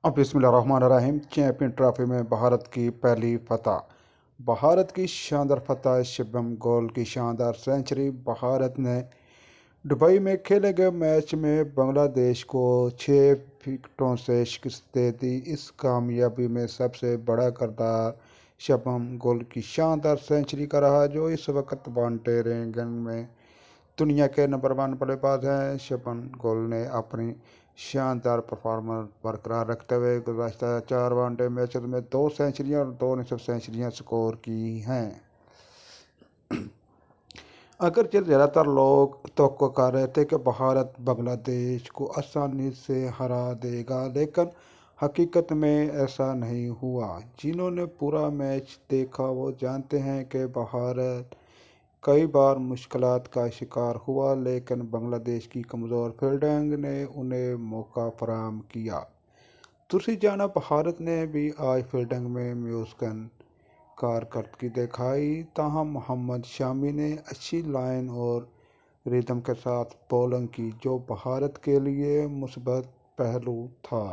अब बिस्मिल्लाहिर्रहमानिर्रहीम। Champion trophy में भारत की पहली फतह। भारत की शानदार फतह, शिवम गोल की शानदार सेंचुरी। भारत ने दुबई में खेले गए मैच में बांग्लादेश को 6 विकेटों से शिकस्त दे दी। इस कामयाबी में सबसे बड़ा किरदार शिवम गोल की शानदार सेंचुरी का रहा, जो इस वक्त वनडे रैंकिंग में दुनिया के नंबर 1 बल्लेबाज हैं। शिवम गोल ने अपनी शानदार परफॉर्मेंस बरकरार रखते हुए गुज़श्ता 4 वनडे मैचों में 2 सेंचुरियां और 2 निसफ सेंचुरियां स्कोर की हैं। अगरचे ज़्यादातर लोग तो कह रहे थे कि भारत बांग्लादेश को आसानी से हरा देगा, लेकिन हकीकत में ऐसा नहीं हुआ। जिन्होंने पूरा मैच देखा वो जानते हैं कि भारत कई बार मुश्किलात का शिकार हुआ, लेकिन बांग्लादेश की कमज़ोर फील्डिंग ने उन्हें मौका फराहम किया। दूसरी जानब भारत ने भी आज फील्डिंग में म्यूस्कन कारकर्दगी दिखाई। ताहम मोहम्मद शामी ने अच्छी लाइन और रिदम के साथ बॉलिंग की, जो भारत के लिए मुस्बत पहलू था।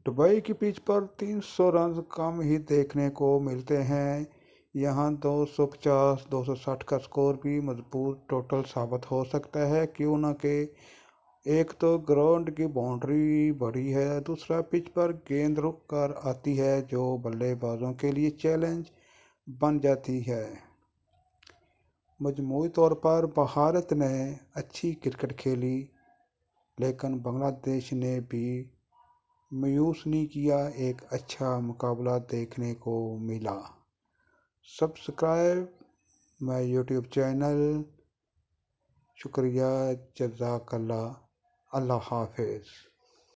दुबई की पिच पर 300 रन कम ही देखने को मिलते हैं। यहाँ 250-260 का स्कोर भी मजबूत टोटल साबित हो सकता है। क्यों न कि एक तो ग्राउंड की बाउंड्री बड़ी है, दूसरा पिच पर गेंद रुक कर आती है, जो बल्लेबाजों के लिए चैलेंज बन जाती है। मजमूई तौर पर भारत ने अच्छी क्रिकेट खेली, लेकिन बांग्लादेश ने भी मायूस नहीं किया। एक अच्छा मुकाबला देखने को मिला। Subscribe my YouTube channel. शुक्रिया, जज़ाकल्लाह। अल्लाह हाफिज़।